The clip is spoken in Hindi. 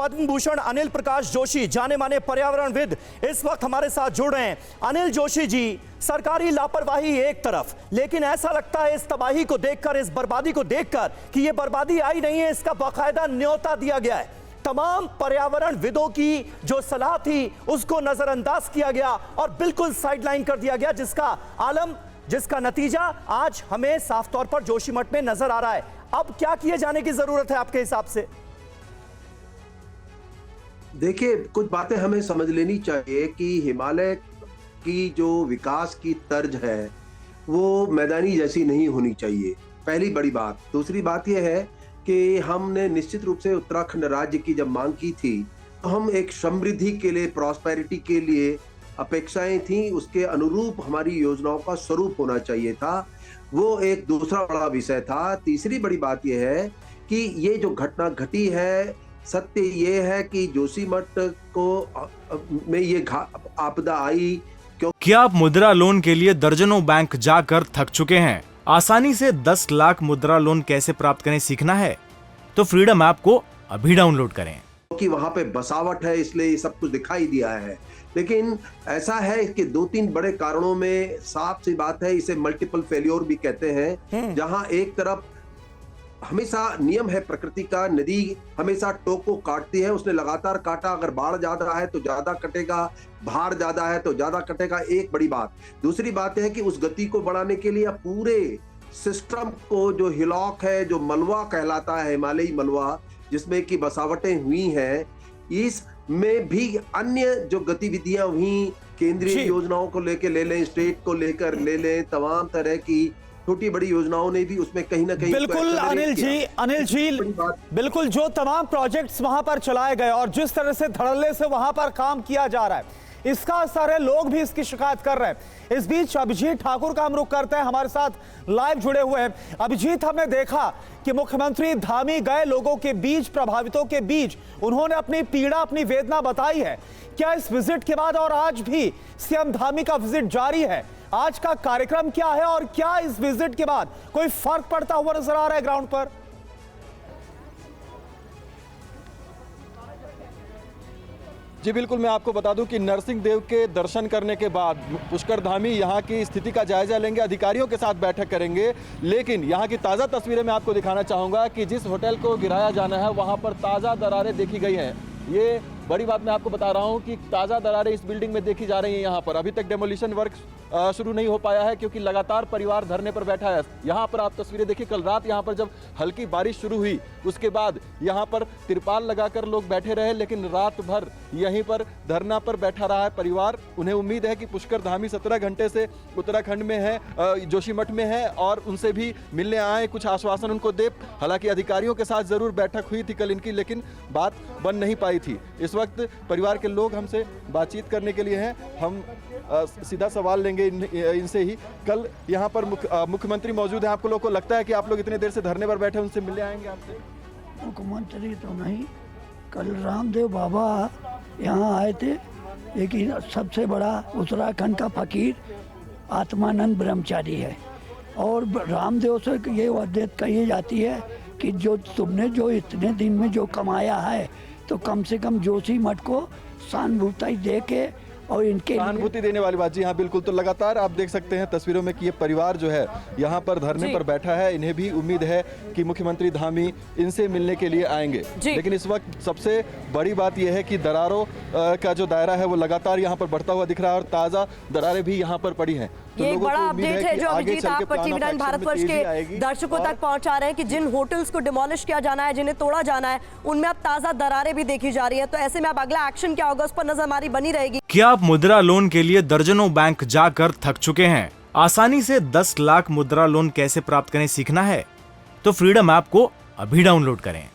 पद्म भूषण अनिल प्रकाश जोशी, जाने माने पर्यावरणविद, इस वक्त हमारे साथ जुड़ रहे हैं। अनिल जोशी जी, सरकारी लापरवाही एक तरफ, लेकिन ऐसा लगता है इस तबाही को देखकर, इस बर्बादी को देखकर कि ये बर्बादी आई नहीं है, इसका बाकायदा न्योता दिया गया है। तमाम पर्यावरणविदों की जो सलाह थी उसको नजरअंदाज किया गया और बिल्कुल साइडलाइन कर दिया गया, जिसका नतीजा आज हमें साफ तौर पर जोशीमठ में नजर आ रहा है। अब क्या किए जाने की जरूरत है आपके हिसाब से? देखिए, कुछ बातें हमें समझ लेनी चाहिए कि हिमालय की जो विकास की तर्ज है वो मैदानी जैसी नहीं होनी चाहिए, पहली बड़ी बात। दूसरी बात यह है कि हमने निश्चित रूप से उत्तराखंड राज्य की जब मांग की थी तो हम एक समृद्धि के लिए, प्रॉस्पेरिटी के लिए अपेक्षाएं थी, उसके अनुरूप हमारी योजनाओं का स्वरूप होना चाहिए था। वो एक दूसरा बड़ा विषय था। तीसरी बड़ी बात यह है कि ये जो घटना घटी है, सत्य ये है कि जोशीमठ को में ये आपदा आई। क्या आप मुद्रा लोन के लिए दर्जनों बैंक जाकर थक चुके हैं? आसानी से 10 लाख मुद्रा लोन कैसे प्राप्त करें सीखना है तो फ्रीडम ऐप को अभी डाउनलोड करें। कि वहां पे बसावट है इसलिए ये सब कुछ दिखाई दिया है, लेकिन ऐसा है कि 2-3 बड़े कारणों में साफ सी बात है, इसे मल्टीपल फेल्योर भी कहते हैं। जहां एक तरफ हमेशा नियम है प्रकृति का, नदी हमेशा टोक को काटती है, उसने लगातार काटा, अगर बाढ़ ज्यादा है तो ज्यादा कटेगा, भार ज्यादा है तो ज्यादा कटेगा, एक बड़ी बात। दूसरी बात है कि उस गति को बढ़ाने के लिए पूरे सिस्टम को, जो हिलॉक है, जो मलबा कहलाता है, हिमालयी मलबा, जिसमें कि बसावटें हुई हैं, इसमें भी अन्य जो गतिविधियां हुई, केंद्रीय योजनाओं को लेकर ले लें, स्टेट को लेकर ले लें, तमाम तरह की छोटी बड़ी योजनाओं ने भी उसमें कहीं ना कहीं बिल्कुल अनिल जी बिल्कुल, जो तमाम प्रोजेक्ट्स वहां पर चलाए गए और जिस तरह से धड़ल्ले से वहां पर काम किया जा रहा है, इसका असर है, लोग भी इसकी शिकायत कर रहे हैं। इस बीच अभिजीत ठाकुर का हम रुख करते हैं, हमारे साथ लाइव जुड़े हुए हैं। अभिजीत, हमने देखा कि मुख्यमंत्री धामी गए, लोगों के बीच, प्रभावितों के बीच उन्होंने अपनी पीड़ा, अपनी वेदना बताई है। क्या इस विजिट के बाद और आज भी सीएम धामी का विजिट जारी है? आज का कार्यक्रम क्या है और क्या इस विजिट के बाद कोई फर्क पड़ता हुआ नजर आ रहा है ग्राउंड पर? जी बिल्कुल, मैं आपको बता दूं कि नरसिंह देव के दर्शन करने के बाद पुष्कर धामी यहाँ की स्थिति का जायजा लेंगे, अधिकारियों के साथ बैठक करेंगे। लेकिन यहाँ की ताज़ा तस्वीरें मैं आपको दिखाना चाहूँगा कि जिस होटल को गिराया जाना है वहाँ पर ताज़ा दरारें देखी गई हैं। ये बड़ी बात मैं आपको बता रहा हूँ कि ताज़ा दरारें इस बिल्डिंग में देखी जा रही हैं। यहाँ पर अभी तक डेमोलिशन वर्क शुरू नहीं हो पाया है क्योंकि लगातार परिवार धरने पर बैठा है। यहाँ पर आप तस्वीरें देखिए, कल रात यहाँ पर जब हल्की बारिश शुरू हुई उसके बाद यहाँ पर तिरपाल लगाकर लोग बैठे रहे, लेकिन रात भर यहीं पर धरना पर बैठा रहा है परिवार। उन्हें उम्मीद है कि पुष्कर धामी 17 घंटे से उत्तराखंड में है, जोशीमठ में है और उनसे भी मिलने आए, कुछ आश्वासन उनको दे। हालांकि अधिकारियों के साथ जरूर बैठक हुई थी कल इनकी, लेकिन बात बन नहीं पाई थी। इस वक्त परिवार के लोग हमसे बातचीत करने के लिए हैं, हम सीधा सवाल लेंगे इनसे ही। कल यहाँ पर मुख्यमंत्री मौजूद हैं, आपको लोग को लगता है कि आप लोग इतने देर से धरने पर बैठे उनसे मिलने आएंगे आपसे? मुख्यमंत्री तो नहीं, कल रामदेव बाबा यहाँ आए थे, लेकिन सबसे बड़ा उत्तराखंड का फकीर आत्मानंद ब्रह्मचारी है और रामदेव से ये वदत कही जाती है कि जो तुमने जो इतने दिन में जो कमाया है तो कम से कम जोशीमठ को सहानुभूति दे के और इनके सहानुभूति देने वाली बात। जी हाँ बिल्कुल, तो लगातार आप देख सकते हैं तस्वीरों में कि ये परिवार जो है यहाँ पर धरने पर बैठा है। इन्हें भी उम्मीद है कि मुख्यमंत्री धामी इनसे मिलने के लिए आएंगे, लेकिन इस वक्त सबसे बड़ी बात यह है कि दरारों का जो दायरा है वो लगातार यहाँ पर बढ़ता हुआ दिख रहा है और ताज़ा दरारें भी यहाँ पर पड़ी हैं। ये एक बड़ा अपडेट है जो अभिजीत आप टीवी9 भारतवर्ष के दर्शकों तक पहुंचा रहे हैं कि जिन होटल्स को डिमोलिश किया जाना है, जिन्हें तोड़ा जाना है, उनमें अब ताज़ा दरारें भी देखी जा रही है। तो ऐसे में अब अगला एक्शन क्या होगा उस पर नजर हमारी बनी रहेगी। क्या आप मुद्रा लोन के लिए दर्जनों बैंक जाकर थक चुके हैं? आसानी से 10 लाख मुद्रा लोन कैसे प्राप्त करें सीखना है तो फ्रीडम ऐप को अभी डाउनलोड करें।